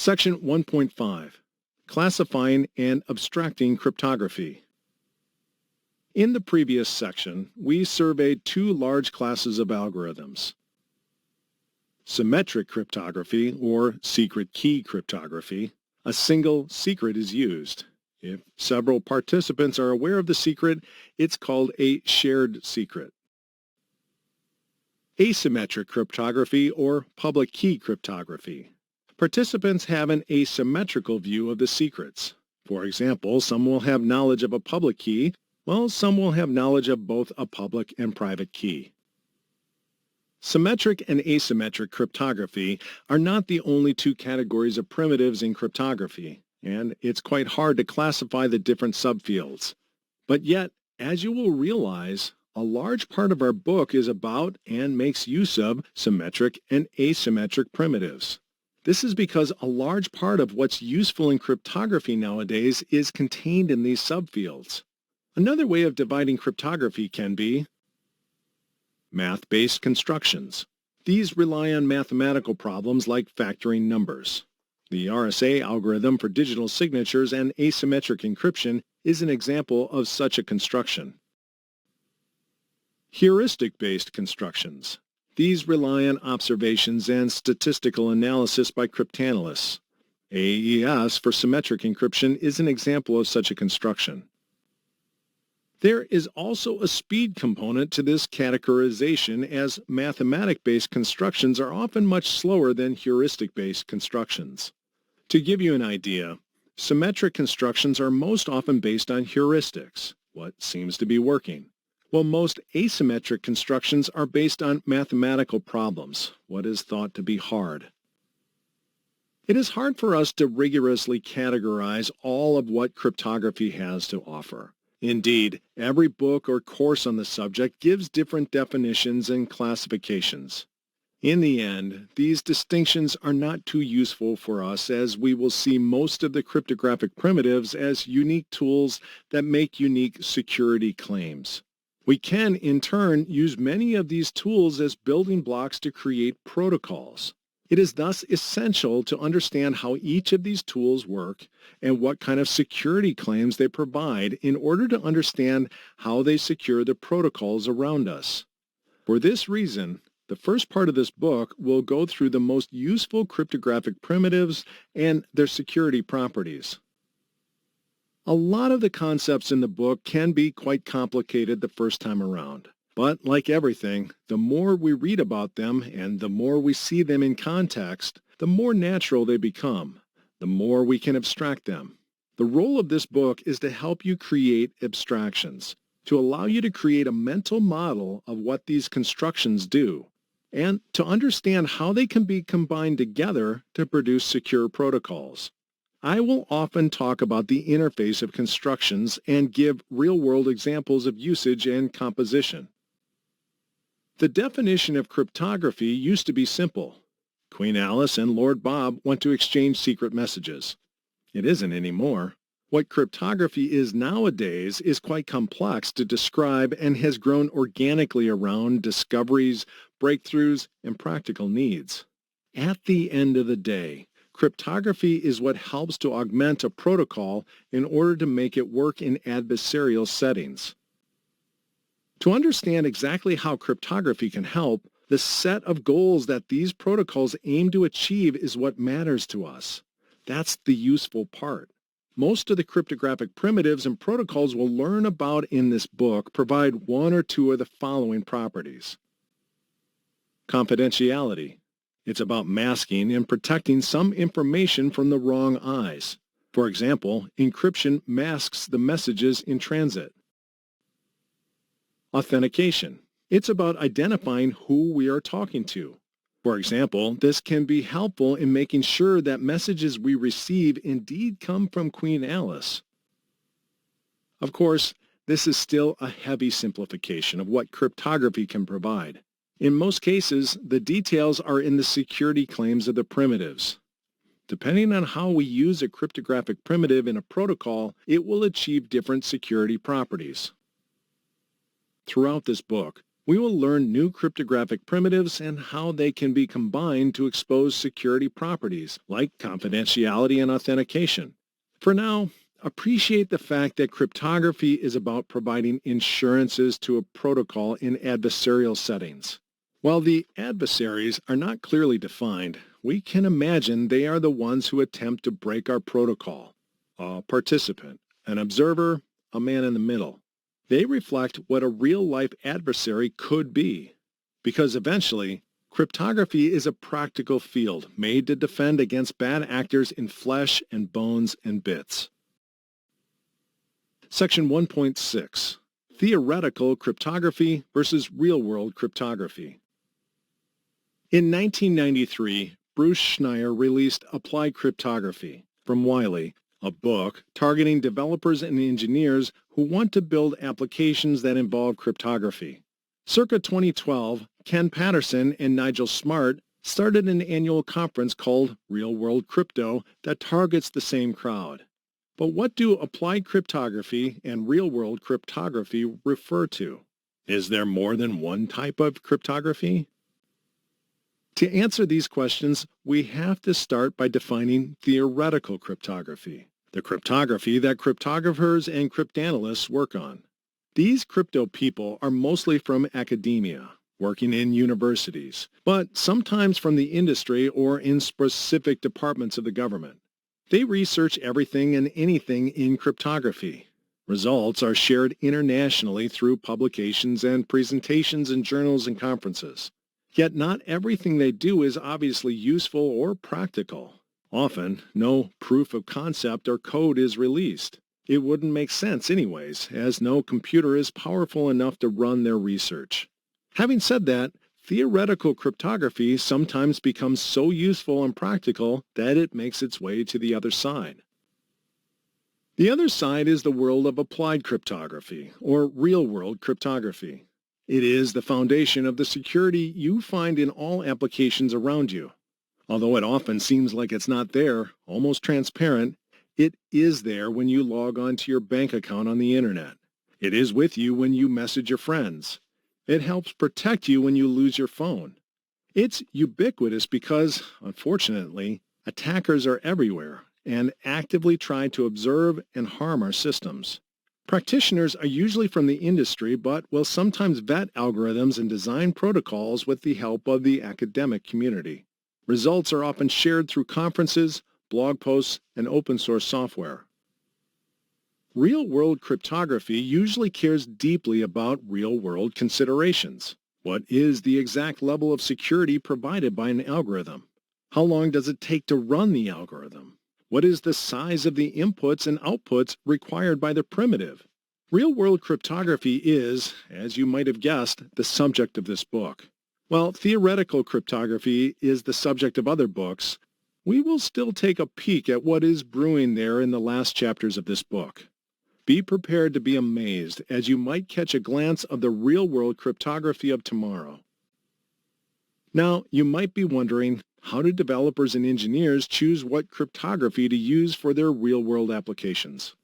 Section 1.5. Classifying and Abstracting Cryptography. In the previous section, we surveyed two large classes of algorithms. Symmetric cryptography, or secret key cryptography. A single secret is used. If several participants are aware of the secret, it's called a shared secret. Asymmetric cryptography, or public key cryptography. Participants have an asymmetrical view of the secrets. For example, some will have knowledge of a public key, while some will have knowledge of both a public and private key. Symmetric and asymmetric cryptography are not the only two categories of primitives in cryptography, and it's quite hard to classify the different subfields. But yet, as you will realize, a large part of our book is about and makes use of symmetric and asymmetric primitives. This is because a large part of what's useful in cryptography nowadays is contained in these subfields. Another way of dividing cryptography can be math-based constructions. These rely on mathematical problems like factoring numbers. The RSA algorithm for digital signatures and asymmetric encryption is an example of such a construction. Heuristic-based constructions. These rely on observations and statistical analysis by cryptanalysts. AES for symmetric encryption is an example of such a construction. There is also a speed component to this categorization, as mathematic-based constructions are often much slower than heuristic-based constructions. To give you an idea, symmetric constructions are most often based on heuristics, what seems to be working, while most asymmetric constructions are based on mathematical problems, what is thought to be hard. It is hard for us to rigorously categorize all of what cryptography has to offer. Indeed, every book or course on the subject gives different definitions and classifications. In the end, these distinctions are not too useful for us, as we will see most of the cryptographic primitives as unique tools that make unique security claims. We can, in turn, use many of these tools as building blocks to create protocols. It is thus essential to understand how each of these tools work and what kind of security claims they provide in order to understand how they secure the protocols around us. For this reason, the first part of this book will go through the most useful cryptographic primitives and their security properties. A lot of the concepts in the book can be quite complicated the first time around. But like everything, the more we read about them and the more we see them in context, the more natural they become, the more we can abstract them. The role of this book is to help you create abstractions, to allow you to create a mental model of what these constructions do, and to understand how they can be combined together to produce secure protocols. I will often talk about the interface of constructions and give real-world examples of usage and composition. The definition of cryptography used to be simple. Queen Alice and Lord Bob went to exchange secret messages. It isn't anymore. What cryptography is nowadays is quite complex to describe and has grown organically around discoveries, breakthroughs, and practical needs. At the end of the day, cryptography is what helps to augment a protocol in order to make it work in adversarial settings. To understand exactly how cryptography can help, the set of goals that these protocols aim to achieve is what matters to us. That's the useful part. Most of the cryptographic primitives and protocols we'll learn about in this book provide one or two of the following properties. Confidentiality. It's about masking and protecting some information from the wrong eyes. For example, encryption masks the messages in transit. Authentication. It's about identifying who we are talking to. For example, this can be helpful in making sure that messages we receive indeed come from Queen Alice. Of course, this is still a heavy simplification of what cryptography can provide. In most cases, the details are in the security claims of the primitives. Depending on how we use a cryptographic primitive in a protocol, it will achieve different security properties. Throughout this book, We will learn new cryptographic primitives and how they can be combined to expose security properties like confidentiality and authentication. For now, appreciate the fact that cryptography is about providing insurances to a protocol in adversarial settings. While the adversaries are not clearly defined, we can imagine they are the ones who attempt to break our protocol. A participant, an observer, a man in the middle. They reflect what a real-life adversary could be, because eventually, cryptography is a practical field made to defend against bad actors in flesh and bones and bits. Section 1.6. Theoretical Cryptography versus Real-World Cryptography. In 1993, Bruce Schneier released Applied Cryptography from Wiley, a book targeting developers and engineers who want to build applications that involve cryptography. Circa 2012, Ken Patterson and Nigel Smart started an annual conference called Real World Crypto that targets the same crowd. But what do applied cryptography and real-world cryptography refer to? Is there more than one type of cryptography? To answer these questions, we have to start by defining theoretical cryptography, the cryptography that cryptographers and cryptanalysts work on. These crypto people are mostly from academia, working in universities, but sometimes from the industry or in specific departments of the government. They research everything and anything in cryptography. Results are shared internationally through publications and presentations in journals and conferences. Yet not everything they do is obviously useful or practical. Often, no proof of concept or code is released. It wouldn't make sense anyways, as no computer is powerful enough to run their research. Having said that, theoretical cryptography sometimes becomes so useful and practical that it makes its way to the other side. The other side is the world of applied cryptography, or real-world cryptography. It is the foundation of the security you find in all applications around you. Although it often seems like it's not there, almost transparent, it is there when you log on to your bank account on the internet. It is with you when you message your friends. It helps protect you when you lose your phone. It's ubiquitous because, unfortunately, attackers are everywhere and actively try to observe and harm our systems. Practitioners are usually from the industry but will sometimes vet algorithms and design protocols with the help of the academic community. Results are often shared through conferences, blog posts, and open source software. Real-world cryptography usually cares deeply about real-world considerations. What is the exact level of security provided by an algorithm? How long does it take to run the algorithm? What is the size of the inputs and outputs required by the primitive? Real-world cryptography is, as you might have guessed, the subject of this book. While theoretical cryptography is the subject of other books, we will still take a peek at what is brewing there in the last chapters of this book. Be prepared to be amazed as you might catch a glance of the real-world cryptography of tomorrow. Now, you might be wondering, how do developers and engineers choose what cryptography to use for their real-world applications?